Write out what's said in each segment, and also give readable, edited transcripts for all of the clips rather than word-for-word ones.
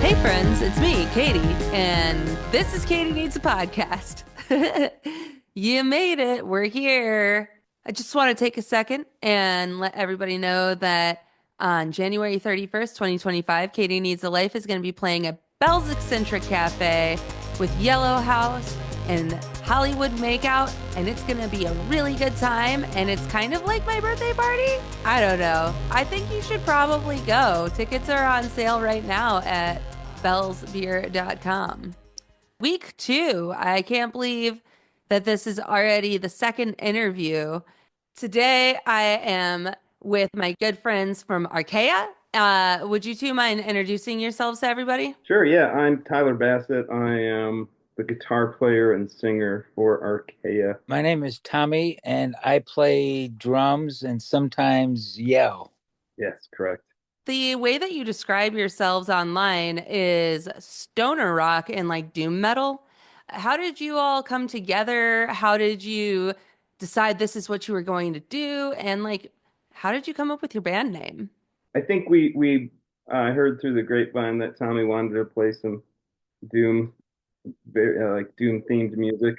Hey friends, it's me, Katie, and this is Katy Needs a Podcast. You made it. We're here. I just want to take a second and let everybody know that on January 31st, 2025, Katy Needs a Life is going to be playing at Bell's Eccentric Cafe with Yellow House and Hollywood Makeout, and it's going to be a really good time, and it's kind of like my birthday party. I don't know. I think you should probably go. Tickets are on sale right now at bellsbeer.com. Week 2. I can't believe that this is already the second interview. Today I am with my good friends from Archaea. Would you two mind introducing yourselves to everybody? Sure, yeah. I'm Tyler Bassett. I am the guitar player and singer for Archaea. My name is Tommy, and I play drums and sometimes yell. Yes, correct. The way that you describe yourselves online is stoner rock and like doom metal. How did you all come together? How did you decide this is what you were going to do? And like, how did you come up with your band name? I think we heard through the grapevine that Tommy wanted to play some Doom, like Doom themed music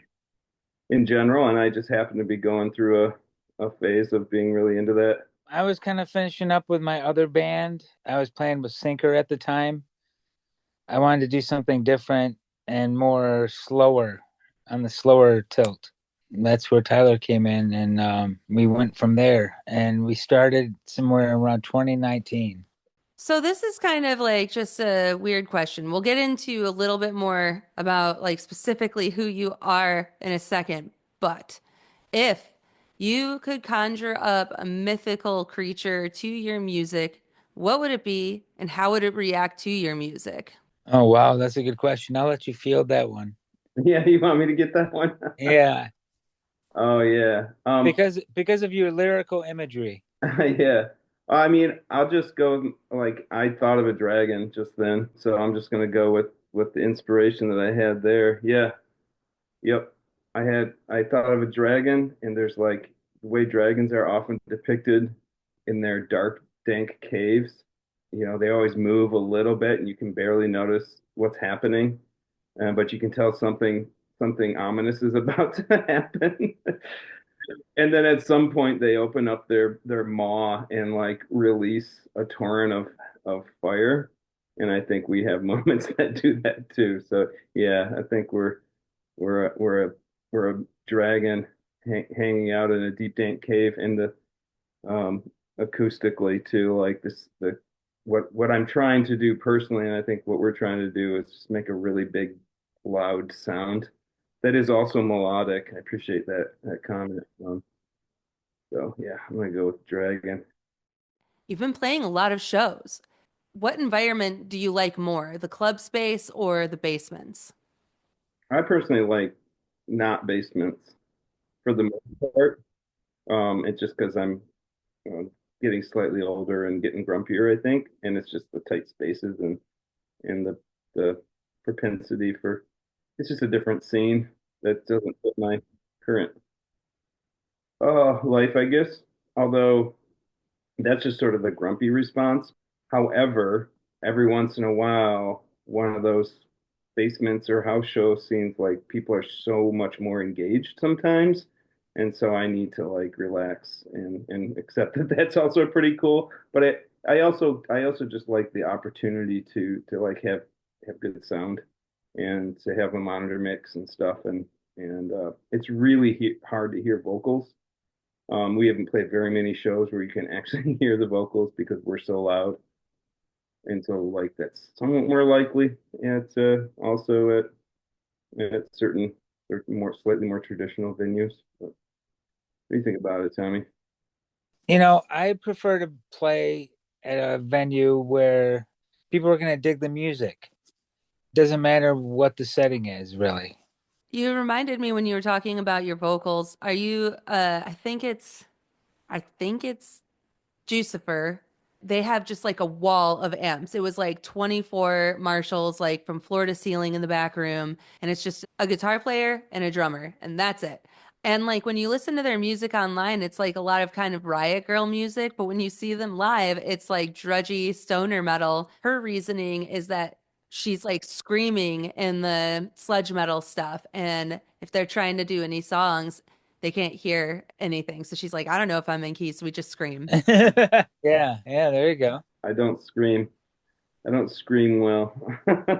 in general, and I just happened to be going through a phase of being really into that. I was kind of finishing up with my other band. I was playing with Sinker at the time. I wanted to do something different and more slower, on the slower tilt. That's where Tyler came in, and we went from there. And we started somewhere around 2019. So this is kind of like just a weird question. We'll get into a little bit more about like specifically who you are in a second. But if you could conjure up a mythical creature to your music, what would it be and how would it react to your music? Oh, wow, that's a good question. I'll let you field that one. Yeah, you want me to get that one? Yeah, Oh yeah. because of your lyrical imagery. Yeah. I mean, I'll just go like I thought of a dragon just then, so I'm just gonna go with the inspiration that I had there. Yeah. Yep. I thought of a dragon, and there's like the way dragons are often depicted in their dark, dank caves. You know, they always move a little bit and you can barely notice what's happening. But you can tell something ominous is about to happen. And then at some point they open up their maw and like release a torrent of fire. And I think we have moments that do that too. So yeah, I think we're a, we're a we're a dragon hanging out in a deep dank cave, and the um acoustically too, like this the what I'm trying to do personally, and I think what we're trying to do is just make a really big loud sound that is also melodic. I appreciate that comment. So yeah, I'm gonna go with dragon. You've been playing a lot of shows. What environment do you like more, the club space or the basements? I personally like not basements for the most part. It's just because I'm getting slightly older and getting grumpier, I think, and it's just the tight spaces and the propensity for it's just a different scene that doesn't fit my current life, I guess. Although that's just sort of the grumpy response. However, every once in a while, one of those basements or house show scenes, like people are so much more engaged sometimes. And so I need to like relax and accept that that's also pretty cool. But I also just like the opportunity to like have good sound and to have a monitor mix and stuff. And it's really hard to hear vocals. We haven't played very many shows where you can actually hear the vocals because we're so loud. And so like that's somewhat more likely at also at certain more slightly more traditional venues. But what do you think about it, Tommy? I prefer to play at a venue where people are going to dig the music. Doesn't matter what the setting is, really. You reminded me when you were talking about your vocals. Are you I think it's Jucifer. They have just like a wall of amps. It was like 24 Marshalls, like from floor to ceiling in the back room. And it's just a guitar player and a drummer, and that's it. And like when you listen to their music online, it's like a lot of kind of Riot Girl music. But when you see them live, it's like drudgy stoner metal. Her reasoning is that she's like screaming in the sludge metal stuff. And if they're trying to do any songs, they can't hear anything. So she's like, I don't know if I'm in key, so we just scream. Yeah, there you go. I don't scream. I don't scream well.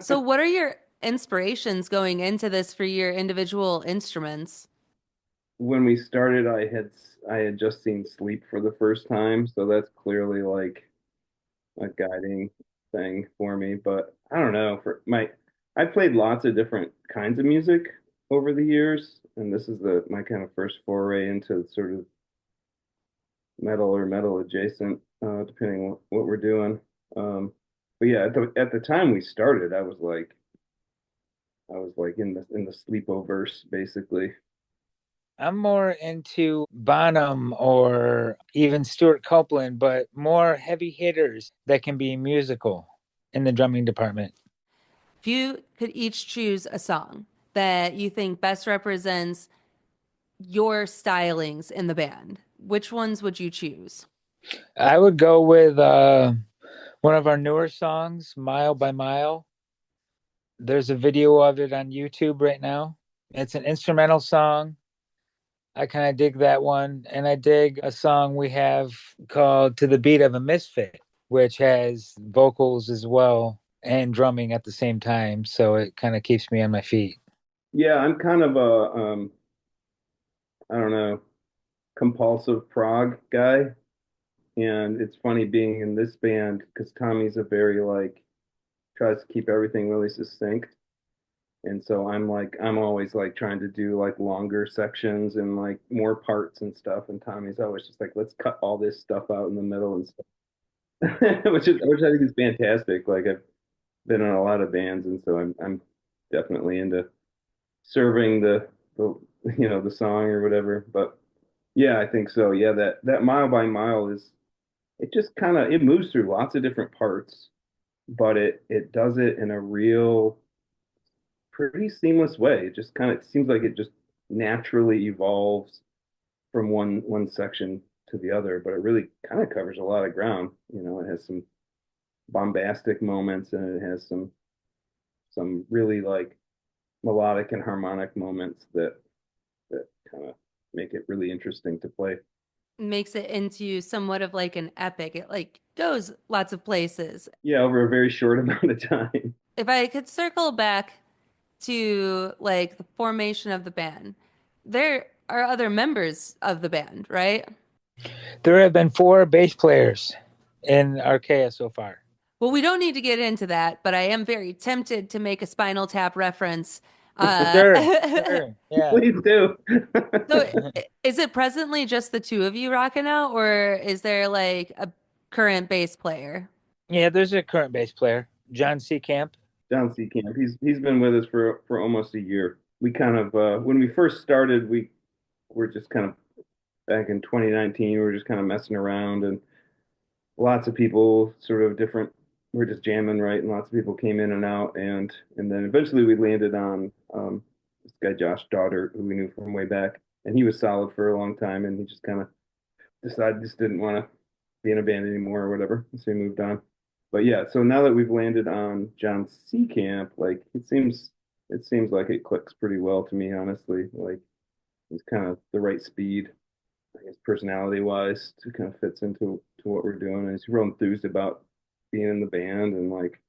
So what are your inspirations going into this for your individual instruments? When we started, I had just seen Sleep for the first time, so that's clearly like a guiding thing for me. But I don't know, I played lots of different kinds of music over the years, and this is the my kind of first foray into sort of metal or metal adjacent, depending on what we're doing. But yeah, at the time we started, I was like in the sleepo verse basically. I'm more into Bonham or even Stuart Copeland, but more heavy hitters that can be musical in the drumming department. If you could each choose a song that you think best represents your stylings in the band, which ones would you choose? I would go with one of our newer songs, Mile by Mile. There's a video of it on YouTube right now. It's an instrumental song. I kind of dig that one. And I dig a song we have called To the Beat of a Misfit, which has vocals as well and drumming at the same time. So it kind of keeps me on my feet. Yeah, I'm kind of a I don't know, compulsive prog guy. And it's funny being in this band because Tommy's a very like tries to keep everything really succinct. And so I'm always like trying to do like longer sections and like more parts and stuff. And Tommy's always just like, let's cut all this stuff out in the middle and stuff. Which I think is fantastic. Like I've been in a lot of bands and so I'm definitely into serving the the song or whatever. But yeah, I think so. Yeah, that mile by mile is it just kind of it moves through lots of different parts, but it does it in a real pretty seamless way. It just kind of seems like it just naturally evolves from one section to the other, but it really kind of covers a lot of ground. It has some bombastic moments and it has some really like melodic and harmonic moments that kind of make it really interesting to play. Makes it into somewhat of like an epic. It like goes lots of places. Yeah, over a very short amount of time. If I could circle back to like the formation of the band, there are other members of the band, right? There have been 4 bass players in Archaea so far. Well, we don't need to get into that, but I am very tempted to make a Spinal Tap reference. Sure, sure. Yeah. Please do. So is it presently just the two of you rocking out, or is there like a current bass player? Yeah, there's a current bass player, John Seacamp. John Seacamp. He's been with us for almost a year. We kind of when we first started, we were just kind of back in 2019. We were just kind of messing around, and lots of people sort of different. We're just jamming, right? And lots of people came in and out, and then eventually we landed on this guy Josh Daughter, who we knew from way back, and he was solid for a long time, and he just kind of decided just didn't want to be in a band anymore or whatever, so he moved on. But yeah, so now that we've landed on John Seacamp, like it seems like it clicks pretty well to me, honestly. Like he's kind of the right speed, I guess, personality wise, to kind of fits into to what we're doing. And he's real enthused about being in the band and like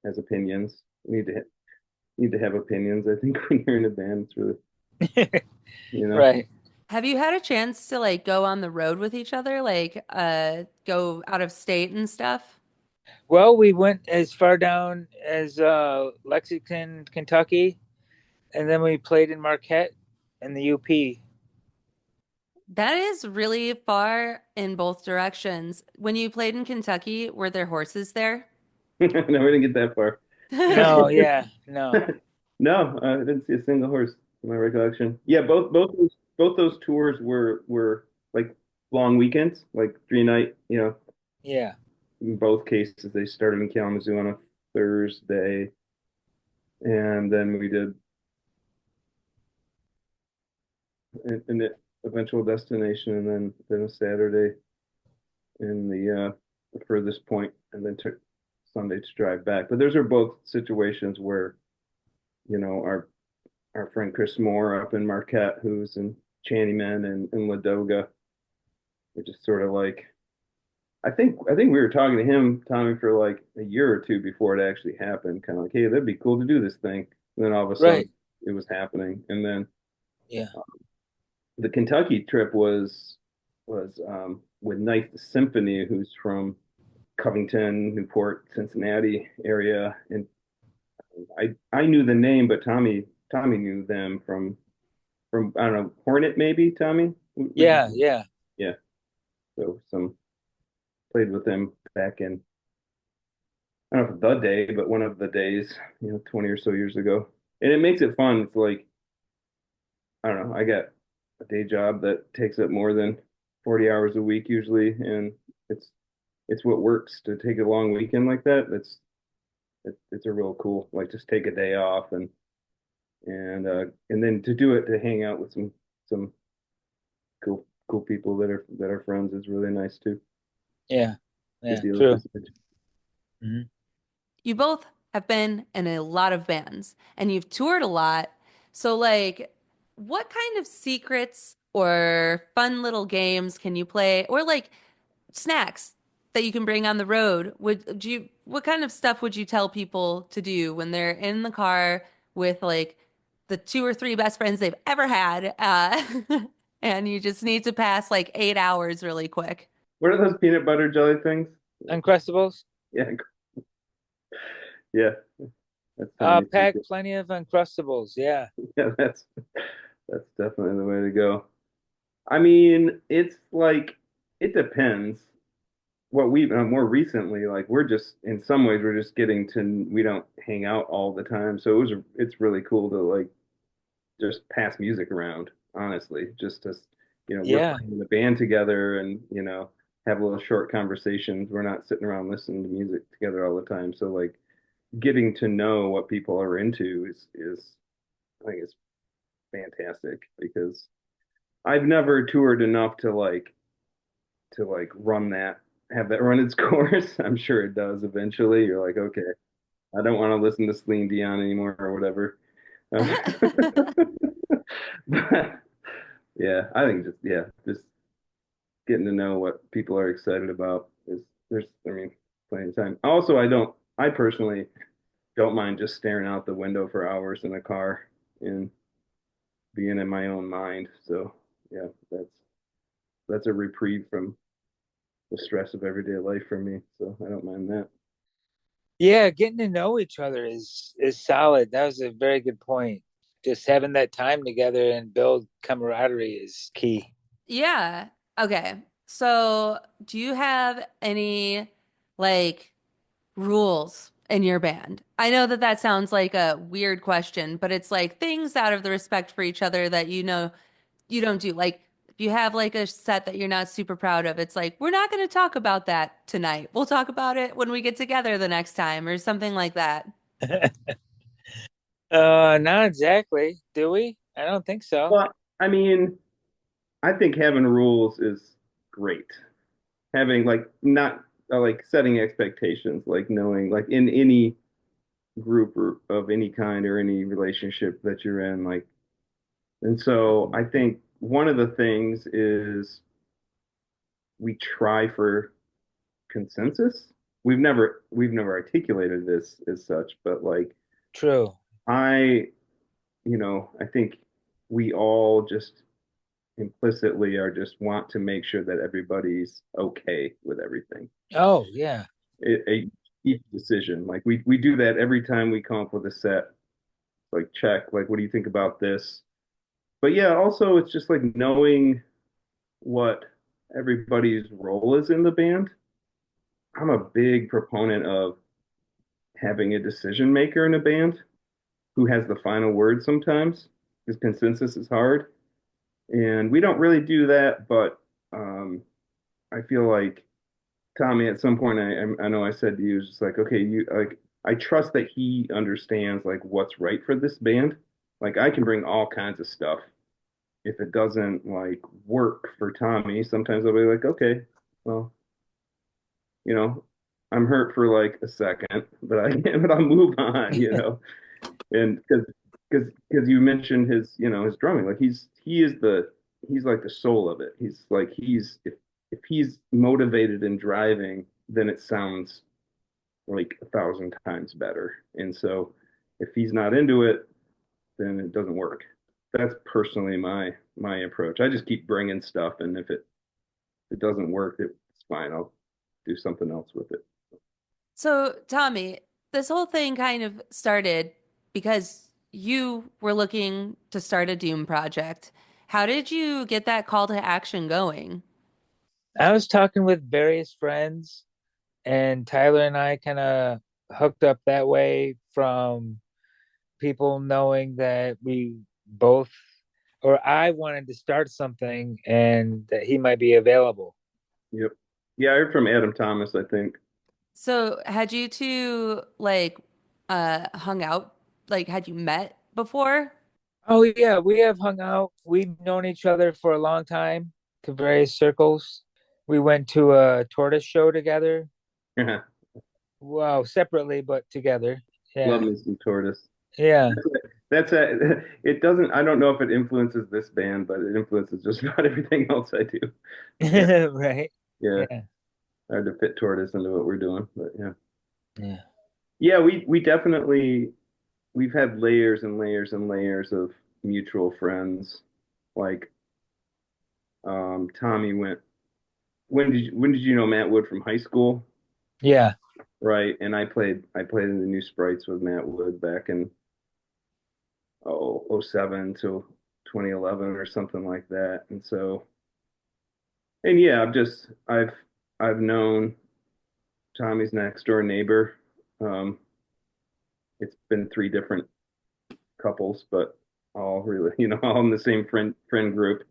has opinions. We need to have opinions. I think when you're in a band, it's really Right. Have you had a chance to like go on the road with each other, like go out of state and stuff? Well, we went as far down as Lexington, Kentucky, and then we played in Marquette in the UP. That is really far in both directions. When you played in Kentucky, were there horses there? No, we didn't get that far. No, yeah, no. No, I didn't see a single horse in my recollection. Yeah, both those tours were like long weekends, like 3 night. Yeah. In both cases, they started in Kalamazoo on a Thursday, and then we did an eventual destination, and then a Saturday in the furthest point, and then took Sunday to drive back. But those are both situations where, our friend Chris Moore up in Marquette, who's in Channyman and Ladoga, we're just sort of like, I think we were talking to him, Tommy, for like a year or two before it actually happened. Kind of like, hey, that'd be cool to do this thing. And then all of a sudden, Right. it was happening. And then Yeah. the Kentucky trip was with Knife the Symphony, who's from Covington, Newport, Cincinnati area, and I knew the name, but Tommy knew them from I don't know, Hornet maybe. Tommy, would Yeah. you? Yeah. Yeah. So some played with them back in, I don't know if the day, but one of the days, 20 or so years ago. And it makes it fun. It's like, I don't know, I got a day job that takes up more than 40 hours a week usually, and it's it's what works to take a long weekend like that. It's a real cool, like just take a day off and then to do it to hang out with some cool people that are friends is really nice too. Yeah. To Yeah. deal with True. this. Hmm. You both have been in a lot of bands and you've toured a lot. So, like, what kind of secrets or fun little games can you play, or like snacks that you can bring on the road? What kind of stuff would you tell people to do when they're in the car with like the two or three best friends they've ever had, and you just need to pass like 8 hours really quick? What are those peanut butter jelly things? Uncrustables. Yeah, yeah, that's Tommy's Pack secret. plenty of Uncrustables. Yeah. Yeah, that's definitely the way to go. I mean, it's like it depends. What we've more recently, like we're just in some ways we're just getting to we don't hang out all the time, so it's really cool to like just pass music around. Honestly, just to we're Yeah. playing in the band together and have little short conversations. We're not sitting around listening to music together all the time, so like getting to know what people are into is I think it's fantastic because I've never toured enough to like run that have that run its course. I'm sure it does eventually. You're like, okay, I don't want to listen to Celine Dion anymore or whatever. But yeah, I think just getting to know what people are excited about is there's I mean plenty of time. Also, I personally don't mind just staring out the window for hours in a car and being in my own mind. So yeah, that's a reprieve from the stress of everyday life for me. So I don't mind that. Yeah. Getting to know each other is solid. That was a very good point. Just having that time together and build camaraderie is key. Yeah. Okay. So, do you have any like rules in your band? I know that that sounds like a weird question, but it's like things out of the respect for each other that you don't do. Like if you have like a set that you're not super proud of, it's like we're not going to talk about that tonight. We'll talk about it when we get together the next time or something like that. Not exactly. Do we? I don't think so. Well, I mean, I think having rules is great. Having like not like setting expectations, like knowing like in any group or of any kind or any relationship that you're in, like and so I think one of the things is we try for consensus. We've never articulated this as such, but like True. I, I think we all just implicitly are just want to make sure that everybody's okay with everything. Oh, yeah. Each decision, like we do that every time we come up with a set. Like check, like what do you think about this? But yeah, also it's just like knowing what everybody's role is in the band. I'm a big proponent of having a decision maker in a band who has the final word sometimes because consensus is hard. And we don't really do that, but I feel like Tommy at some point I know I said to you it's just like okay you like I trust that he understands like what's right for this band. Like I can bring all kinds of stuff. If it doesn't like work for Tommy, sometimes I'll be like okay, well you know I'm hurt for like a second, but but I'll move on, you know. And because you mentioned his, you know, his drumming, like he's like the soul of it. He's like if he's motivated and driving, then it sounds like 1,000 times better. And so if he's not into it, then it doesn't work. That's personally my approach. I just keep bringing stuff, and if it doesn't work, it's fine. I'll do something else with it. So, Tommy, this whole thing kind of started because you were looking to start a Doom project. How did you get that call to action going? I was talking with various friends, and Tyler and I kind of hooked up that way from people knowing that we both, or I wanted to start something and that he might be available. Yep. Yeah, I heard from Adam Thomas, I think. So, had you two like hung out? Like, had you met before? Oh, yeah, we have hung out. We've known each other for a long time to various circles. We went to a tortoise show together. Well, separately, but together. Love Yeah. me some Tortoise. Yeah. That's a. It doesn't. I don't know if it influences this band, but it influences just about everything else I do. Yeah, Right. yeah. Yeah. Hard to fit Tortoise into what we're doing, but yeah, Yeah. yeah. We definitely we've had layers and layers and layers of mutual friends. Like Tommy went. When did you know Matt Wood from high school? Yeah. Right, and I played in the New Sprites with Matt Wood back in '07 to 2011 or something like that. And so, and yeah, I've known Tommy's next door neighbor. Um, it's been three different couples, but all really, you know, all in the same friend group.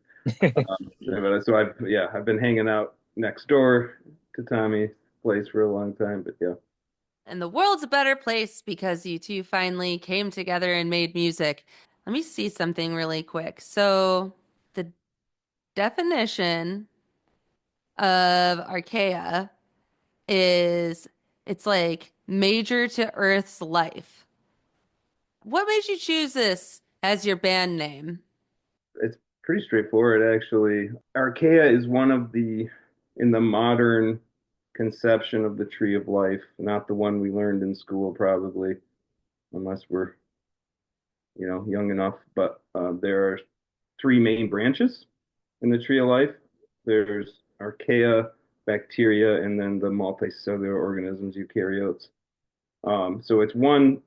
So I've been hanging out next door to Tommy's place for a long time. But yeah, And the world's a better place because you two finally came together and made music. Let me see something really quick. So, the definition of Archaea is it's like major to Earth's life. What made you choose this as your band name? it's pretty straightforward actually. Archaea is one of the in the modern conception of the tree of life, not the one we learned in school probably, unless we're, you know, young enough. But there are three main branches in the tree of life. There's archaea, bacteria, and then the multicellular organisms, eukaryotes. So it's one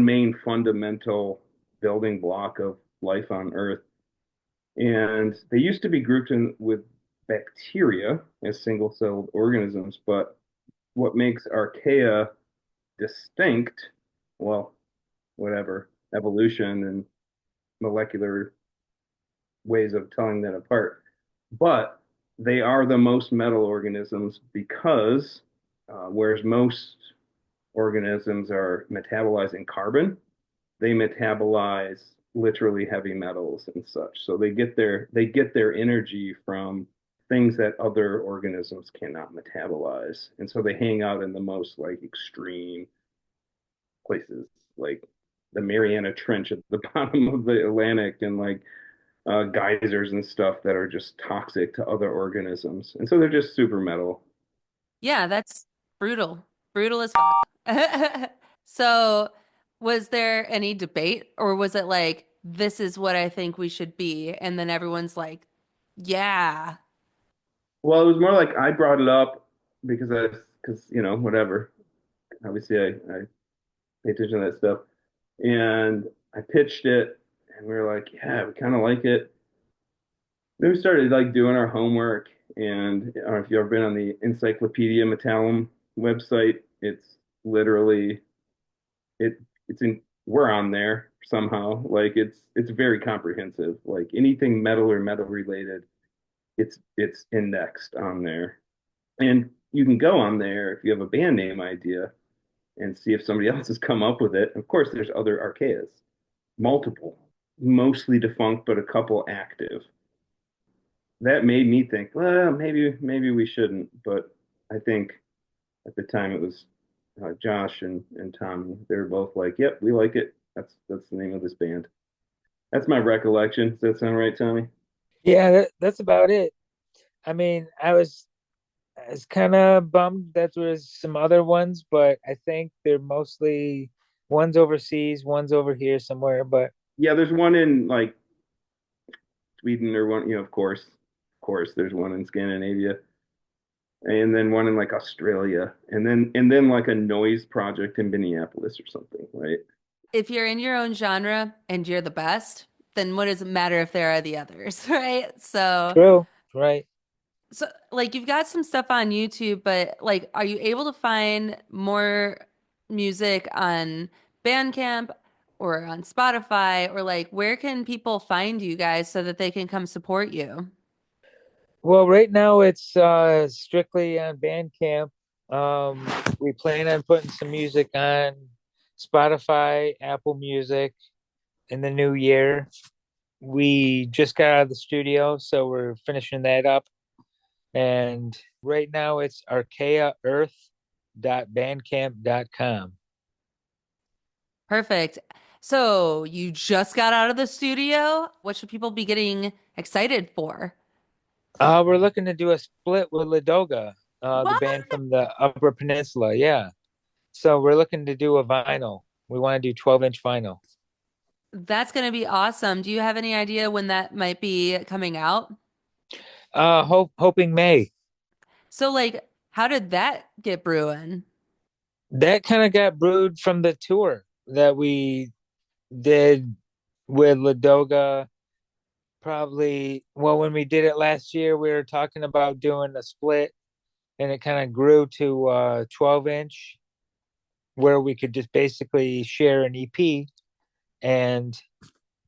main fundamental building block of life on Earth. And they used to be grouped in with bacteria as single-celled organisms, but what makes archaea distinct, well, whatever, evolution and molecular ways of telling that apart. But they are the most metal organisms because whereas most organisms are metabolizing carbon, they metabolize literally heavy metals and such. So they get their energy from things that other organisms cannot metabolize. And so they hang out in the most like extreme places, like the Mariana Trench at the bottom of the Atlantic and like geysers and stuff that are just toxic to other organisms. And so they're just super metal. Yeah, that's brutal. Brutal as fuck. So, was there any debate or was it like, this is what I think we should be? And then everyone's like, yeah. Well, it was more like I brought it up because you know, whatever. Obviously, I pay attention to that stuff. And I pitched it, and we were like, yeah, we kind of like it. Then we started like doing our homework, and I don't know if you've ever been on the Encyclopedia Metallum website. It's literally it. It's in. We're on there somehow. Like it's very comprehensive. Like anything metal or metal related, it's indexed on there, and you can go on there if you have a band name idea and see if somebody else has come up with it. Of course, there's other Archaeas, multiple, mostly defunct, but a couple active. That made me think, well, maybe we shouldn't. But I think At the time, it was Josh and Tommy. They were both like, "Yep, we like it. That's the name of this band." That's my recollection. Does that sound right, Tommy? Yeah, that's about it. I mean, I was kind of bummed that there was some other ones, but I think they're mostly one's overseas, one's over here somewhere. But Yeah, there's one in like Sweden or one, of course, there's one in Scandinavia, and then one in like Australia, and then like a noise project in Minneapolis or something, right? If you're in your own genre and you're the best, then what does it matter if there are the others, right? true, right? So like you've got some stuff on YouTube, but like are you able to find more music on Bandcamp or on Spotify or like where can people find you guys so that they can come support you? Well, right now it's strictly on Bandcamp. Um, we plan on putting some music on Spotify, Apple Music in the new year. We just got out of the studio, so we're finishing that up. And right now it's archaeaearth.bandcamp.com. Perfect. So you just got out of the studio. What should people be getting excited for? We're looking to do a split with Ladoga, the What? band from the Upper Peninsula. Yeah. So we're looking to do a vinyl. We want to do 12-inch vinyl. That's going to be awesome. Do you have any idea when that might be coming out? Hoping May. So like, how did that get brewing? That kind of got brewed from the tour that we did with Ladoga. Probably, well, when we did it last year, we were talking about doing a split, and it kind of grew to 12-inch, where we could just basically share an EP and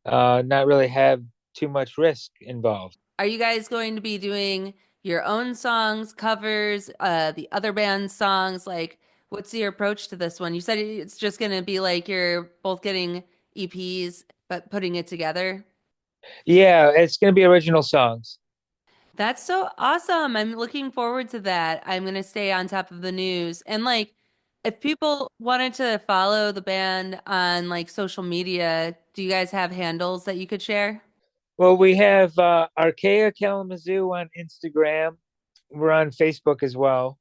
not really have too much risk involved. Are you guys going to be doing your own songs, covers, the other band's songs? Like, what's your approach to this one? You said it's just going to be like you're both getting EPs, but putting it together. Yeah, it's going to be original songs. That's so awesome. I'm looking forward to that. I'm going to stay on top of the news. And like, if people wanted to follow the band on like social media, do you guys have handles that you could share? Well, we have Archaea Kalamazoo on Instagram. We're on Facebook as well.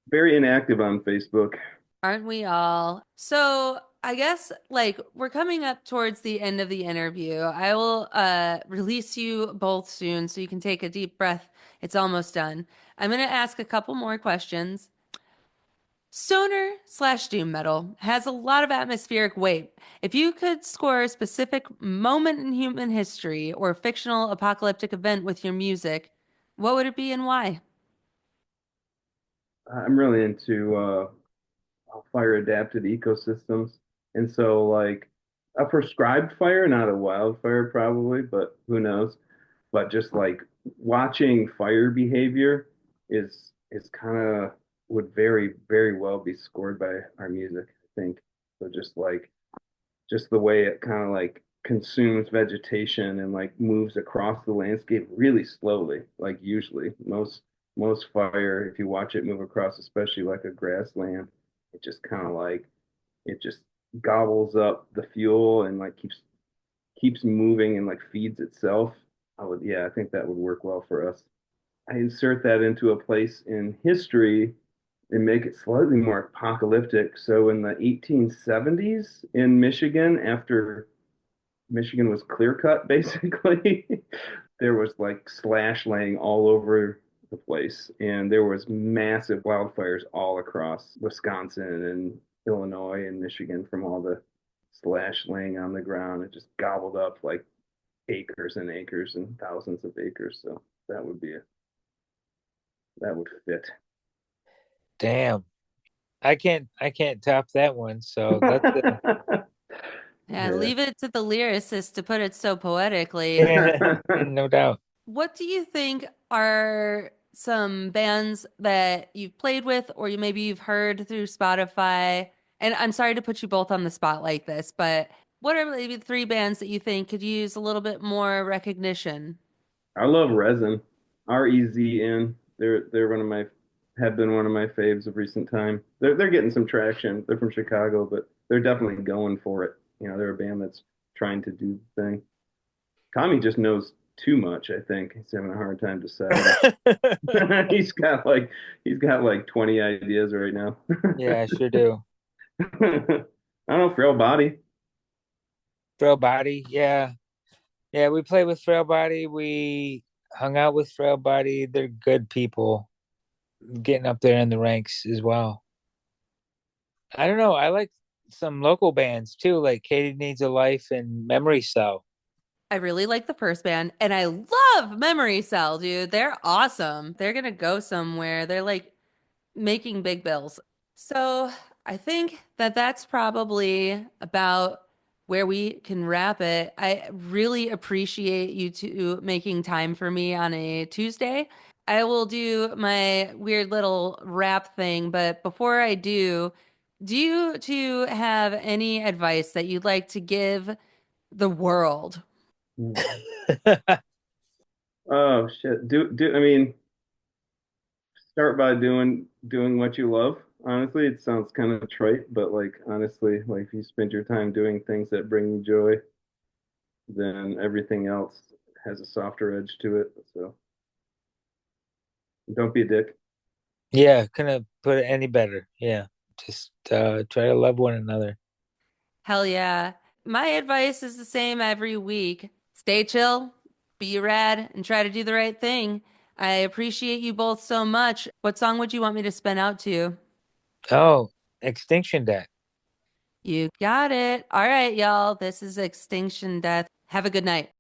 Very inactive on Facebook. Aren't we all? So I guess like we're coming up towards the end of the interview. I will release you both soon so you can take a deep breath. It's almost done. I'm going to ask a couple more questions. Stoner slash doom metal has a lot of atmospheric weight. If you could score a specific moment in human history or fictional apocalyptic event with your music, what would it be and why? I'm really into fire adapted ecosystems. And so like a prescribed fire, not a wildfire probably, but who knows? But just like watching fire behavior is kind of would very well be scored by our music, I think. So just the way it kind of like consumes vegetation and like moves across the landscape really slowly, like usually most fire, if you watch it move across, especially like a grassland, it just kind of like it just gobbles up the fuel and like keeps moving and like feeds itself. Yeah, I think that would work well for us. I insert that into a place in history and make it slightly more apocalyptic. So in the 1870s in Michigan, after Michigan was clear cut, basically, there was like slash laying all over the place, and there was massive wildfires all across Wisconsin and Illinois and Michigan from all the slash laying on the ground. It just gobbled up like acres and acres and thousands of acres. So that would fit. Damn. I can't top that one. So that's it. Yeah, Yeah. leave it to the lyricist to put it so poetically. Yeah, no doubt. What do you think are some bands that you've played with or maybe you've heard through Spotify? And I'm sorry to put you both on the spot like this, but what are maybe the three bands that you think could use a little bit more recognition? I love REZN, REZN. They're one of my have been one of my faves of recent time. They're getting some traction. They're from Chicago, but they're definitely going for it. They're a band that's trying to do the thing. Tommy just knows too much, I think. He's having a hard time deciding. He's got like 20 ideas right now. Yeah, I sure do. I don't know, Frail Body. Frail Body, yeah. Yeah, we played with Frail Body. We hung out with Frail Body. They're good people, getting up there in the ranks as well. I don't know. I like some local bands too, like Katy Needs a Life and Memory Cell. I really like the first band, and I love Memory Cell, dude. They're awesome. They're gonna go somewhere. They're like making big bills. So I think that that's probably about where we can wrap it. I really appreciate you two making time for me on a Tuesday. I will do my weird little wrap thing, but before I do you two have any advice that you'd like to give the world? Oh shit. I mean, start by doing what you love. Honestly, it sounds kind of trite, but like honestly, like if you spend your time doing things that bring you joy, then everything else has a softer edge to it. So don't be a dick. Yeah, couldn't have put it any better. Yeah. Just try to love one another. Hell yeah. My advice is the same every week. Stay chill, be rad, and try to do the right thing. I appreciate you both so much. What song would you want me to spin out to? Oh, Extinction Debt. You got it. All right, y'all. This is Extinction Death. Have a good night.